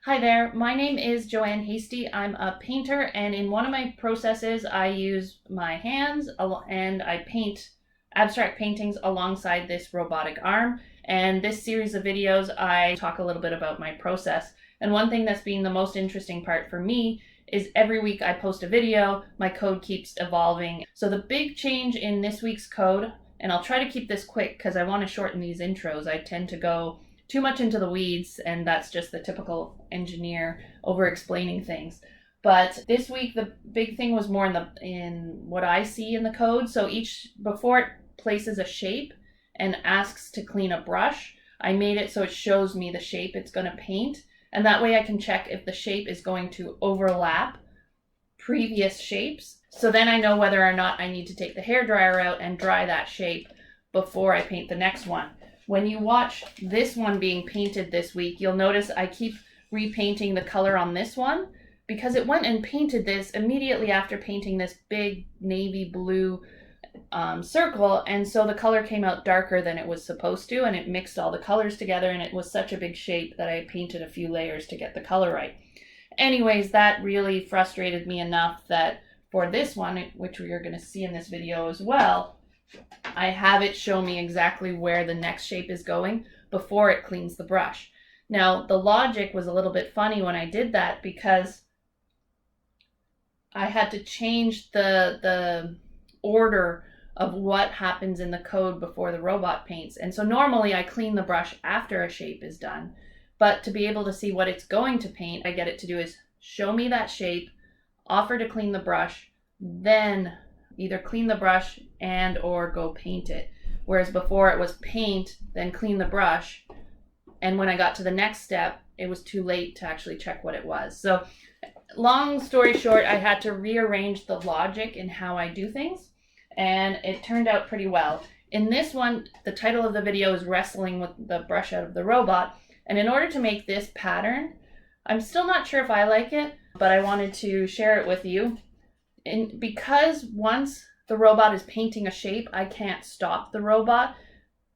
Hi there, my name is Joanne Hasty. I'm a painter, and in one of my processes I use my hands and I paint abstract paintings alongside this robotic arm. And this series of videos I talk a little bit about my process. And one thing that's been the most interesting part for me is every week I post a video, my code keeps evolving. So the big change in this week's code, and I'll try to keep this quick because I want to shorten these intros. I tend to go too much into the weeds, and that's just the typical engineer over explaining things. But this week the big thing was more in what I see in the code. So before it places a shape and asks to clean a brush, I made it so it shows me the shape it's going to paint, and that way I can check if the shape is going to overlap previous shapes. So then I know whether or not I need to take the hairdryer out and dry that shape before I paint the next one. When you watch this one being painted this week, you'll notice I keep repainting the color on this one because it went and painted this immediately after painting this big navy blue circle, and so the color came out darker than it was supposed to, and it mixed all the colors together, and it was such a big shape that I painted a few layers to get the color right. Anyways, that really frustrated me enough that for this one, which we are going to see in this video as well, I have it show me exactly where the next shape is going before it cleans the brush. Now, the logic was a little bit funny when I did that because I had to change the order of what happens in the code before the robot paints. And so normally I clean the brush after a shape is done, but to be able to see what it's going to paint, I get it to do is show me that shape, offer to clean the brush, then either clean the brush and or go paint it. Whereas before it was paint, then clean the brush, and when I got to the next step, it was too late to actually check what it was. So long story short, I had to rearrange the logic in how I do things, and it turned out pretty well. In this one, the title of the video is Wrestling with the Brush Out of the Robot, and in order to make this pattern, I'm still not sure if I like it, but I wanted to share it with you. And because once the robot is painting a shape, I can't stop the robot.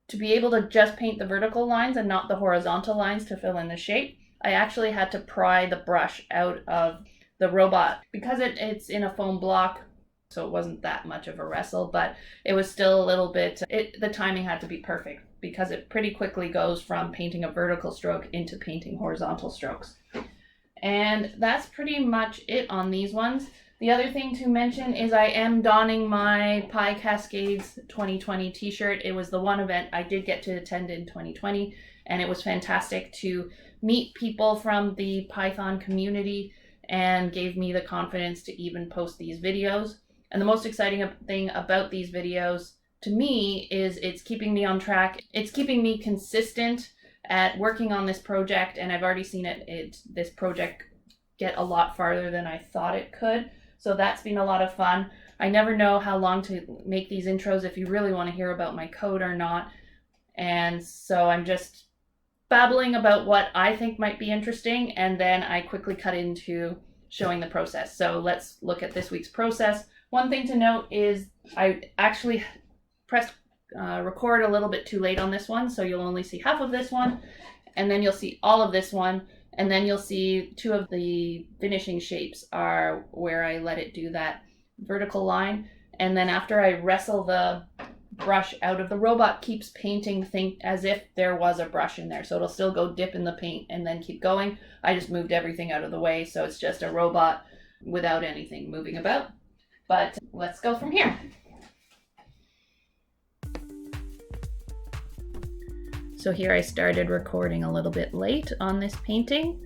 To be able to just paint the vertical lines and not the horizontal lines to fill in the shape, I actually had to pry the brush out of the robot. Because it's in a foam block, so it wasn't that much of a wrestle, but it was still a little bit, the timing had to be perfect because it pretty quickly goes from painting a vertical stroke into painting horizontal strokes. And that's pretty much it on these ones. The other thing to mention is I am donning my Pi Cascades 2020 t-shirt. It was the one event I did get to attend in 2020, and it was fantastic to meet people from the Python community and gave me the confidence to even post these videos. And the most exciting thing about these videos to me is it's keeping me on track. It's keeping me consistent at working on this project, and I've already seen this project get a lot farther than I thought it could. So that's been a lot of fun. I never know how long to make these intros if you really want to hear about my code or not. And so I'm just babbling about what I think might be interesting, and then I quickly cut into showing the process. So let's look at this week's process. One thing to note is I actually pressed record a little bit too late on this one, so you'll only see half of this one, and then you'll see all of this one. And then you'll see two of the finishing shapes are where I let it do that vertical line. And then after I wrestle the brush out of the robot, keeps painting as if there was a brush in there. So it'll still go dip in the paint and then keep going. I just moved everything out of the way, so it's just a robot without anything moving about. But let's go from here. So here I started recording a little bit late on this painting,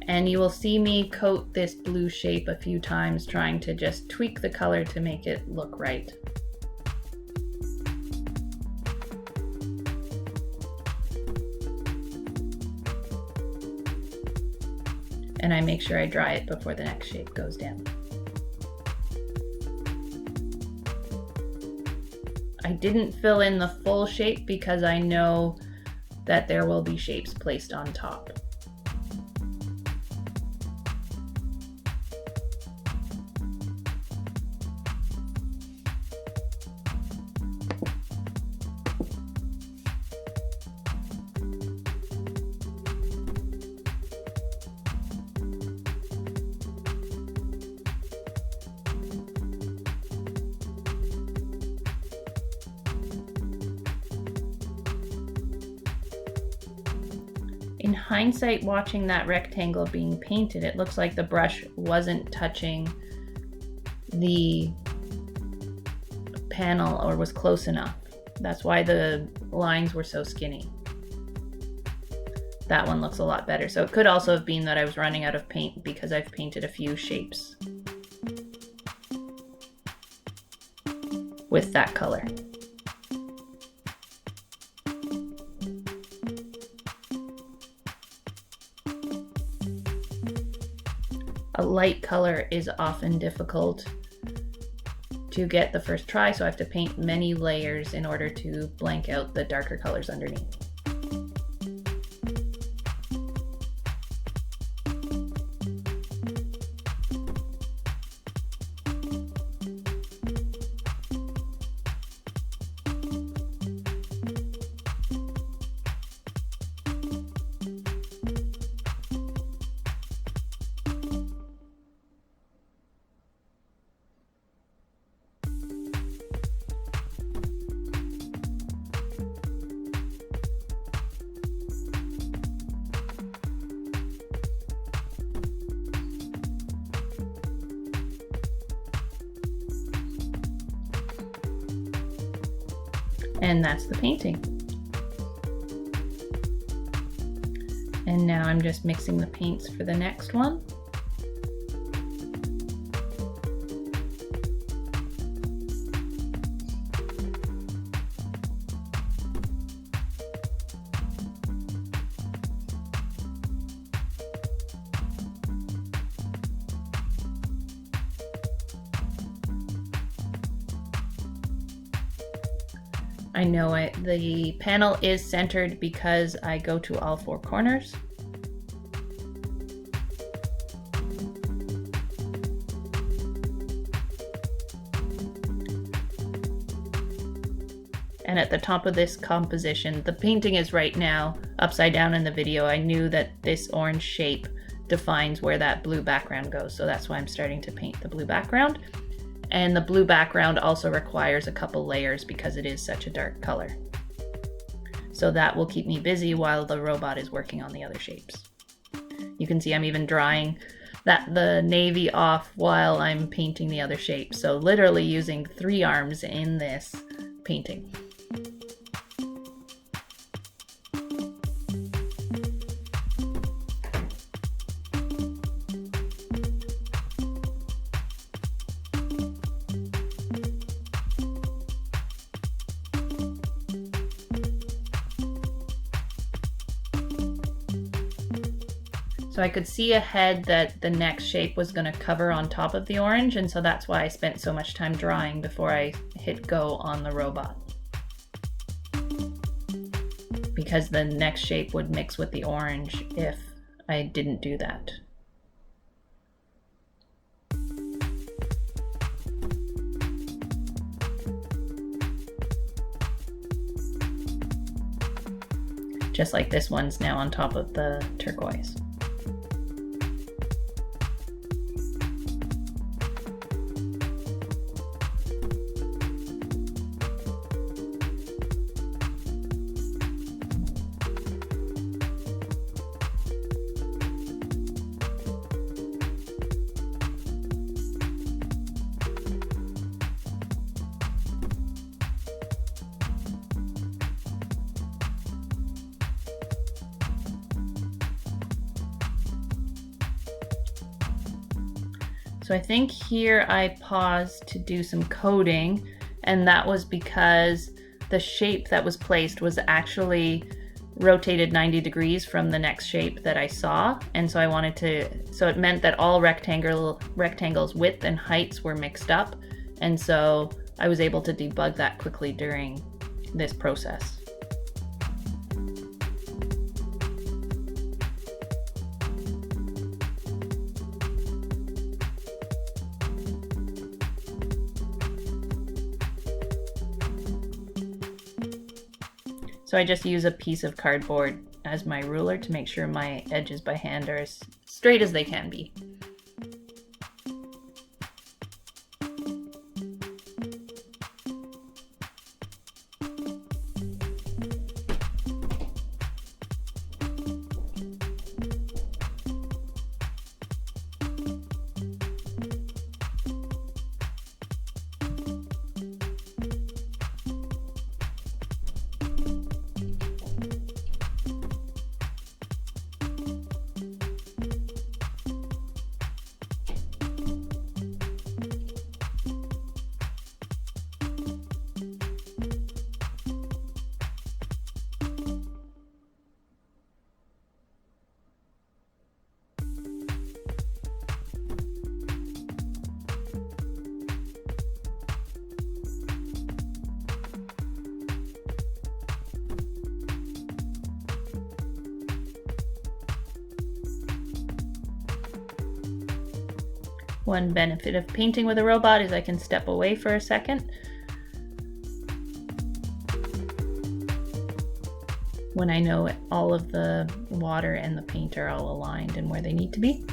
and you will see me coat this blue shape a few times trying to just tweak the color to make it look right. And I make sure I dry it before the next shape goes down. I didn't fill in the full shape because I know that there will be shapes placed on top. in hindsight, watching that rectangle being painted, it looks like the brush wasn't touching the panel or was close enough. That's why the lines were so skinny. That one looks a lot better. So it could also have been that I was running out of paint because I've painted a few shapes with that color. A light color is often difficult to get the first try, so I have to paint many layers in order to blank out the darker colors underneath. And that's the painting. And now I'm just mixing the paints for the next one. I know the panel is centered because I go to all four corners. And at the top of this composition, the painting is right now upside down in the video. I knew that this orange shape defines where that blue background goes, so that's why I'm starting to paint the blue background. And the blue background also requires a couple layers because it is such a dark color. So that will keep me busy while the robot is working on the other shapes. You can see I'm even drying the navy off while I'm painting the other shapes. So literally using 3 arms in this painting. So I could see ahead that the next shape was going to cover on top of the orange, and so that's why I spent so much time drawing before I hit go on the robot. Because the next shape would mix with the orange if I didn't do that. Just like this one's now on top of the turquoise. So I think here I paused to do some coding, and that was because the shape that was placed was actually rotated 90 degrees from the next shape that I saw. And so I wanted to, so it meant that all rectangles width and heights were mixed up. And so I was able to debug that quickly during this process. So I just use a piece of cardboard as my ruler to make sure my edges by hand are as straight as they can be. One benefit of painting with a robot is I can step away for a second when I know all of the water and the paint are all aligned and where they need to be.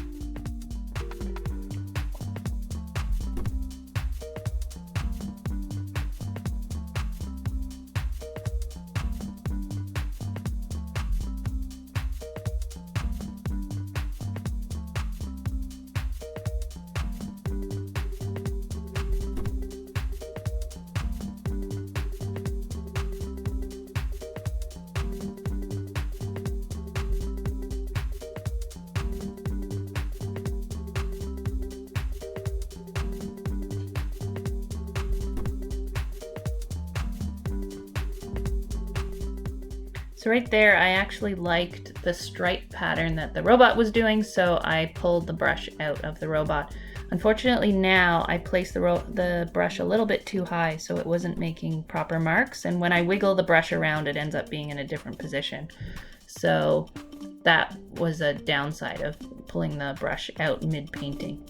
So right there, I actually liked the stripe pattern that the robot was doing, so I pulled the brush out of the robot. Unfortunately now I placed the brush a little bit too high, so it wasn't making proper marks, and when I wiggle the brush around, it ends up being in a different position. So that was a downside of pulling the brush out mid-painting.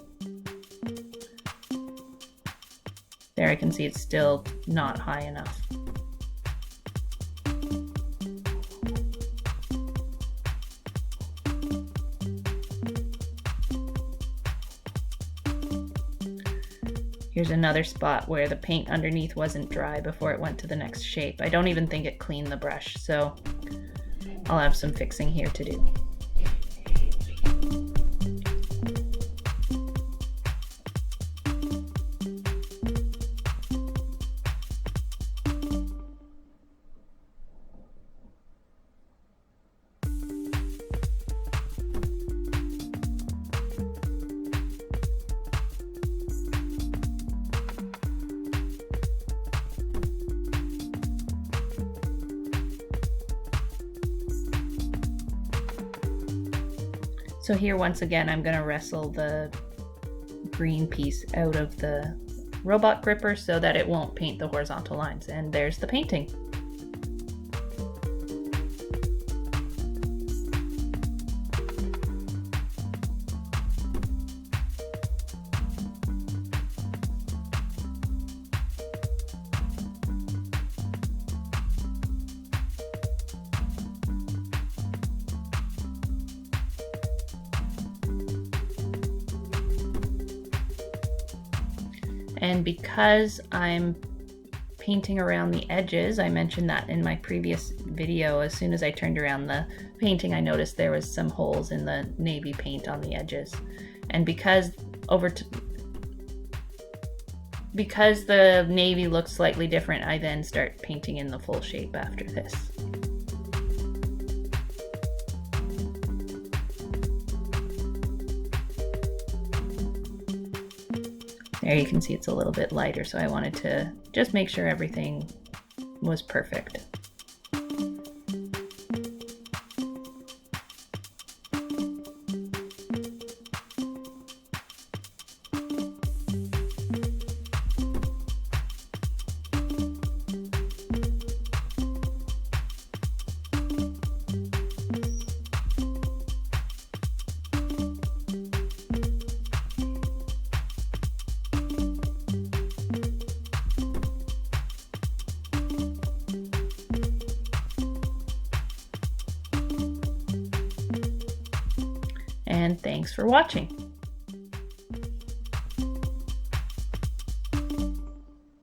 There I can see it's still not high enough. Here's another spot where the paint underneath wasn't dry before it went to the next shape. I don't even think it cleaned the brush, so I'll have some fixing here to do. So here once again, I'm gonna wrestle the green piece out of the robot gripper so that it won't paint the horizontal lines. And there's the painting. And because I'm painting around the edges, I mentioned that in my previous video, as soon as I turned around the painting, I noticed there was some holes in the navy paint on the edges. And because the navy looks slightly different, I then start painting in the full shape after this. There you can see it's a little bit lighter, so I wanted to just make sure everything was perfect. And thanks for watching.